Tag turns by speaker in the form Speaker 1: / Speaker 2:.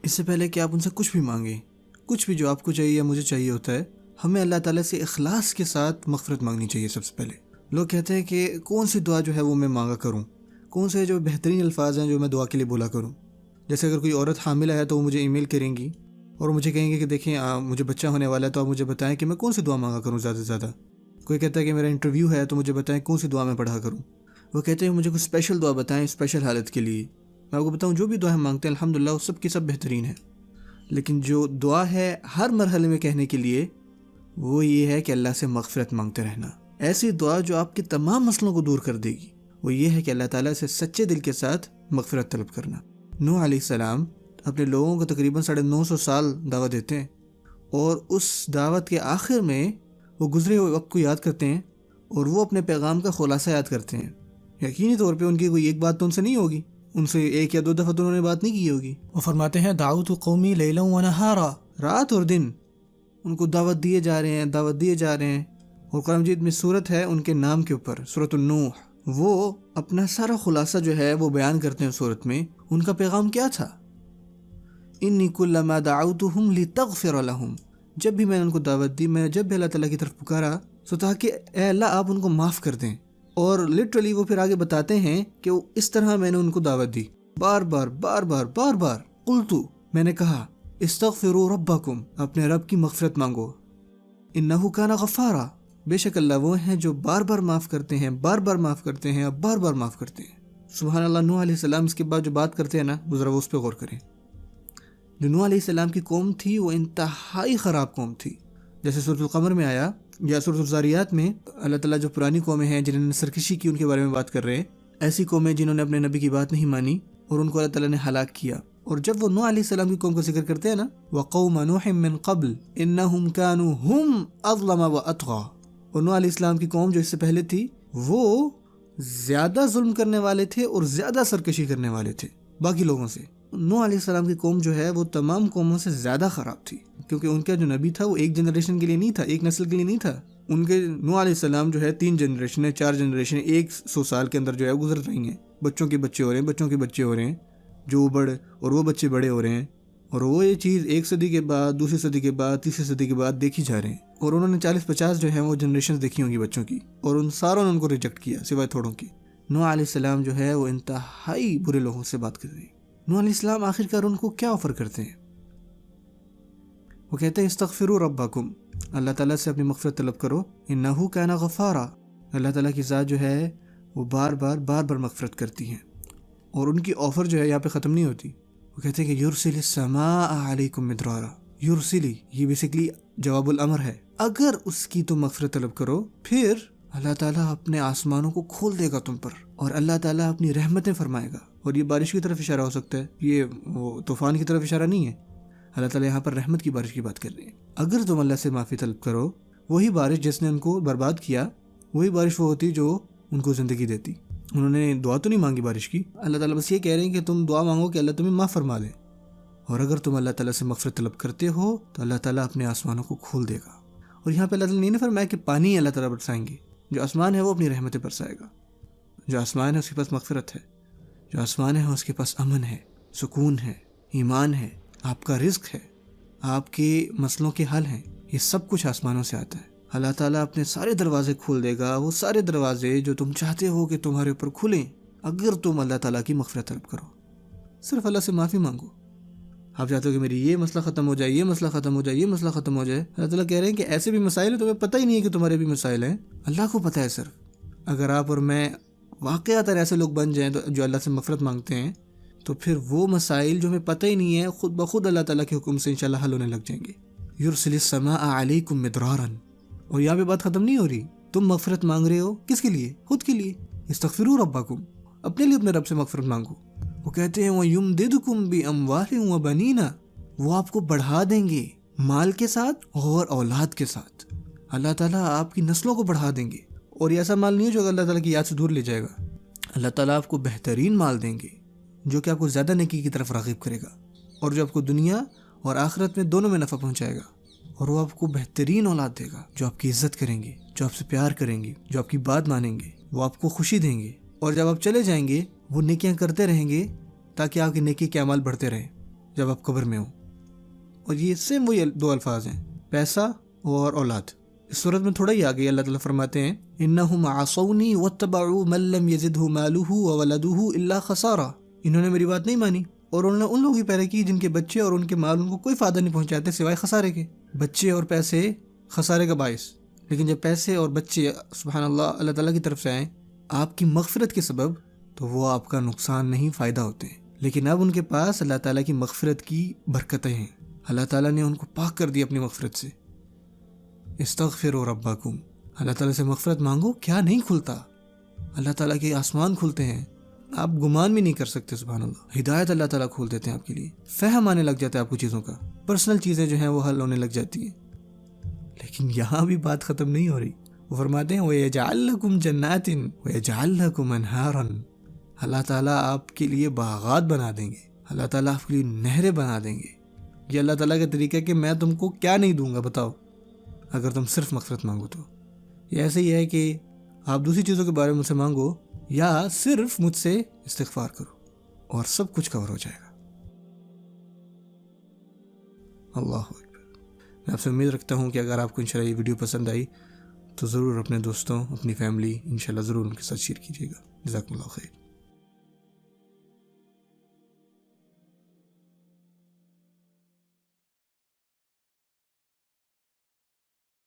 Speaker 1: اس سے پہلے کہ آپ ان سے کچھ بھی مانگیں، کچھ بھی جو آپ کو چاہیے یا مجھے چاہیے ہوتا ہے، ہمیں اللہ تعالیٰ سے اخلاص کے ساتھ مغفرت مانگنی چاہیے سب سے پہلے۔ لوگ کہتے ہیں کہ کون سی دعا جو ہے وہ میں مانگا کروں، کون سے جو بہترین الفاظ ہیں جو میں دعا کے لیے بولا کروں۔ جیسے اگر کوئی عورت حاملہ ہے تو وہ مجھے ای میل کریں گی اور مجھے کہیں گے کہ دیکھیں مجھے بچہ ہونے والا ہے، تو آپ مجھے بتائیں کہ میں کون سی دعا مانگا کروں زیادہ سے زیادہ۔ کوئی کہتا ہے کہ میرا انٹرویو ہے تو مجھے بتائیں کون سی دعا میں پڑھا کروں۔ وہ کہتے ہیں مجھے کوئی اسپیشل دعا بتائیں اسپیشل حالت کے لیے۔ میں آپ کو بتاؤں جو بھی دعا ہم مانگتے ہیں الحمدللہ وہ سب کی سب بہترین ہے، لیکن جو دعا ہے ہر مرحلے میں کہنے کے لیے وہ یہ ہے کہ اللہ سے مغفرت مانگتے رہنا۔ ایسی دعا جو آپ کے تمام مسئلوں کو دور کر دے گی وہ یہ ہے کہ اللہ تعالیٰ سے سچے دل کے ساتھ مغفرت طلب کرنا۔ نوح علیہ السلام اپنے لوگوں کو تقریباً 950 سال دعوت دیتے ہیں، اور اس دعوت کے آخر میں وہ گزرے ہوئے وقت کو یاد کرتے ہیں اور وہ اپنے پیغام کا خلاصہ یاد کرتے ہیں۔ یقینی طور پہ ان کی کوئی ایک بات تو ان سے نہیں ہوگی، ان سے ایک یا دو دفعہ تو انہوں نے بات نہیں کی ہوگی۔ وہ فرماتے ہیں دعوت قومی لیلا و نہارا، رات اور دن ان کو دعوت دیے جا رہے ہیں، دعوت دیے جا رہے ہیں۔ اور قرآن مجید میں صورت ہے ان کے نام کے اوپر، سورۃ النوح، وہ اپنا سارا خلاصہ جو ہے وہ بیان کرتے ہیں صورت میں۔ ان کا پیغام کیا تھا؟ انی کلما دعوتہم لتغفر لہم، جب بھی میں نے ان کو دعوت دی، میں جب بھی اللہ تعالیٰ کی طرف پکارا تو تاکہ اے اللہ آپ ان کو معاف کر دیں۔ اور لٹرلی وہ پھر آگے بتاتے ہیں کہ وہ اس طرح میں نے ان کو دعوت دی، بار بار بار بار بار بار، قلتو، میں نے کہا، استغفروا ربکم، اپنے رب کی مغفرت مانگو، انہ کان غفارا، بے شک اللہ وہ ہیں جو بار بار معاف کرتے ہیں، بار بار معاف کرتے ہیں، اور بار بار معاف کرتے ہیں۔ سبحان اللہ۔ نوح علیہ السلام اس کے بعد جو بات کرتے ہیں نا، ذرا وہ اس پہ غور کریں۔ جو نوح علیہ السلام کی قوم تھی وہ انتہائی خراب قوم تھی، جیسے سورۃ القمر میں آیا یا سورۃ الذاریات میں اللہ تعالیٰ جو پرانی قومیں ہیں جنہوں نے سرکشی کی ان کے بارے میں بات کر رہے ہیں، ایسی قومیں جنہوں نے اپنے نبی کی بات نہیں مانی اور ان کو اللہ تعالیٰ نے ہلاک کیا۔ اور جب وہ نوح علیہ السلام کی قوم کا ذکر کرتے ہیں نا، وَقَوْمَ نُوحٍ مِّن قَبْلِ إِنَّهُمْ كَانُوا هُمْ أَظْلَمَ وَأَطْغَىٰ، اور نوح علیہ السلام کی قوم جو اس سے پہلے تھی وہ زیادہ ظلم کرنے والے تھے اور زیادہ سرکشی کرنے والے تھے باقی لوگوں سے۔ نوح علیہ السلام کی قوم جو ہے وہ تمام قوموں سے زیادہ خراب تھی، کیونکہ ان کا جو نبی تھا وہ ایک جنریشن کے لیے نہیں تھا، ایک نسل کے لیے نہیں تھا۔ ان کے نوح علیہ السلام جو ہے 3 جنریشن، 4 جنریشن 100 سال کے اندر جو ہے گزر رہی ہیں، بچوں کے بچے ہو رہے ہیں، بچوں کے بچے ہو رہے ہیں، جو بڑے اور وہ بچے بڑے ہو رہے ہیں، اور وہ یہ چیز 1 صدی کے بعد، دوسری صدی کے بعد، تیسری صدی کے بعد دیکھی جا رہے ہیں، اور انہوں نے 40-50 جو ہیں وہ جنریشن دیکھی ہوں گی بچوں کی، اور ان ساروں نے ان کو ریجیکٹ کیا سوائے تھوڑوں کی۔ نوح علیہ السلام جو ہے وہ انتہائی برے لوگوں سے بات کر رہے ہیں۔ نوح علیہ السلام آخرکار ان کو کیا آفر کرتے ہیں؟ وہ کہتے ہیں استغفروا ربکم، اللہ تعالیٰ سے اپنی مغفرت طلب کرو، انہ کان غفارا، اللہ تعالیٰ کی ذات جو ہے وہ بار بار بار بار مغفرت کرتی ہیں۔ اور ان کی آفر جو ہے یہاں پہ ختم نہیں ہوتی، وہ کہتے ہیں کہ یرسل السماء علیکم مدرارا، یرسلی یہ بیسکلی جواب الامر ہے، اگر اس کی تم مغفرت طلب کرو پھر اللہ تعالیٰ اپنے آسمانوں کو کھول دے گا تم پر، اور اللہ تعالیٰ اپنی رحمتیں فرمائے گا۔ اور یہ بارش کی طرف اشارہ ہو سکتا ہے، یہ وہ طوفان کی طرف اشارہ نہیں ہے، اللہ تعالیٰ یہاں پر رحمت کی بارش کی بات کر رہے ہیں۔ اگر تم اللہ سے معافی طلب کرو، وہی بارش جس نے ان کو برباد کیا، وہی بارش وہ ہوتی جو ان کو زندگی دیتی۔ انہوں نے دعا تو نہیں مانگی بارش کی، اللہ تعالیٰ بس یہ کہہ رہے ہیں کہ تم دعا مانگو کہ اللہ تمہیں معاف فرما دے، اور اگر تم اللہ تعالیٰ سے مغفرت طلب کرتے ہو تو اللہ تعالیٰ اپنے آسمانوں کو کھول دے گا۔ اور یہاں پہ اللہ تعالیٰ نے فرمایا کہ پانی اللہ تعالیٰ برسائیں گے، جو آسمان ہے وہ اپنی رحمتیں برسائے گا، جو آسمان ہے اس کے پاس مغفرت ہے، جو آسمان ہے اس کے پاس امن ہے، سکون ہے، ایمان ہے، آپ کا رزق ہے، آپ کے مسئلوں کے حل ہیں، یہ سب کچھ آسمانوں سے آتا ہے۔ اللہ تعالیٰ اپنے سارے دروازے کھول دے گا، وہ سارے دروازے جو تم چاہتے ہو کہ تمہارے اوپر کھلیں اگر تم اللہ تعالیٰ کی مغفرت طلب کرو، صرف اللہ سے معافی مانگو۔ آپ چاہتے ہو کہ میری یہ مسئلہ ختم ہو جائے، یہ مسئلہ ختم ہو جائے، یہ مسئلہ ختم ہو جائے، اللہ تعالیٰ کہہ رہے ہیں کہ ایسے بھی مسائل ہیں تمہیں پتہ ہی نہیں ہے کہ تمہارے بھی مسائل ہیں، اللہ کو پتہ ہے صرف۔ اگر آپ اور میں واقعات ایسے لوگ بن جائیں جو اللہ سے مغفرت مانگتے ہیں، تو پھر وہ مسائل جو ہمیں پتہ ہی نہیں ہے خود بخود اللہ تعالیٰ کے حکم سے انشاءاللہ حل ہونے لگ جائیں گے۔ یرسل السماء علیکم مدرارا، اور یہاں پہ بات ختم نہیں ہو رہی، تم مغفرت مانگ رہے ہو کس کے لیے؟ خود کے لیے، استغفروا ربکم، اپنے لیے اپنے رب سے مغفرت مانگو۔ وہ کہتے ہیں وَيُمْدِدْكُمْ بِأَمْوَالٍ وَبَنِينَ، وہ آپ کو بڑھا دیں گے مال کے ساتھ اور اولاد کے ساتھ، اللہ تعالیٰ آپ کی نسلوں کو بڑھا دیں گے۔ اور یہ ایسا مال نہیں ہے جو اللہ تعالیٰ کی یاد سے دور لے جائے گا، اللہ تعالیٰ آپ کو بہترین مال دیں گے جو کہ آپ کو زیادہ نیکی کی طرف راغب کرے گا، اور جو آپ کو دنیا اور آخرت میں دونوں میں نفع پہنچائے گا۔ اور وہ آپ کو بہترین اولاد دے گا جو آپ کی عزت کریں گے، جو آپ سے پیار کریں گے، جو آپ کی بات مانیں گے، وہ آپ کو خوشی دیں گے، اور جب آپ چلے جائیں گے وہ نیکیاں کرتے رہیں گے تاکہ آپ کی نیکی کے اعمال بڑھتے رہیں۔ جب آپ قبر میں ہو. اور یہ سیم وہی دو الفاظ ہیں، پیسہ اور اولاد. اس صورت میں تھوڑا ہی آگے اللہ تعالیٰ فرماتے ہیں انہم عصونی واتبعوا من لم یزدہ مالہ وولدہ الا خسارا. انہوں نے میری بات نہیں مانی اور انہوں نے ان لوگوں کی پیروی کی جن کے بچے اور ان کے مال ان کو کوئی فائدہ نہیں پہنچاتے سوائے خسارے کے. بچے اور پیسے خسارے کا باعث، لیکن جب پیسے اور بچے سبحان اللہ اللہ تعالیٰ کی طرف سے آئیں آپ کی مغفرت کے سبب، تو وہ آپ کا نقصان نہیں فائدہ ہوتے ہیں. لیکن اب ان کے پاس اللہ تعالیٰ کی مغفرت کی برکتیں ہیں، اللہ تعالیٰ نے ان کو پاک کر دیا اپنی مغفرت سے. استغفروا ربکم، اللہ تعالیٰ سے مغفرت مانگو. کیا نہیں کھلتا؟ اللہ تعالیٰ کے آسمان کھلتے ہیں، آپ گمان بھی نہیں کر سکتے. سبحان اللہ، ہدایت اللہ تعالیٰ کھول دیتے ہیں آپ کے لیے، فہم آنے لگ جاتا ہے آپ کو چیزوں کا، پرسنل چیزیں جو ہیں وہ حل ہونے لگ جاتی ہیں. لیکن یہاں بھی بات ختم نہیں ہو رہی. وہ فرماتے ہیں وَيَجْعَلْ لَكُمْ جَنَّاتٍ وَيَجْعَلْ لَكُمْ أَنْهَارًا. اللہ تعالیٰ آپ کے لیے باغات بنا دیں گے، اللہ تعالیٰ آپ کے لیے نہریں بنا دیں گے. یہ اللہ تعالیٰ کا طریقہ ہے کہ میں تم کو کیا نہیں دوں گا بتاؤ اگر تم صرف مغفرت مانگو تو. یہ ایسے ہی ہے کہ آپ دوسری چیزوں کے بارے میں مجھ سے مانگو یا صرف مجھ سے استغفار کرو اور سب کچھ کور ہو جائے گا. اللہ اکبر. میں آپ سے امید رکھتا ہوں کہ اگر آپ کو انشاءاللہ یہ ویڈیو پسند آئی تو ضرور اپنے دوستوں، اپنی فیملی انشاءاللہ ضرور ان کے ساتھ شیئر کیجیے گا. جزاکم اللہ خیر.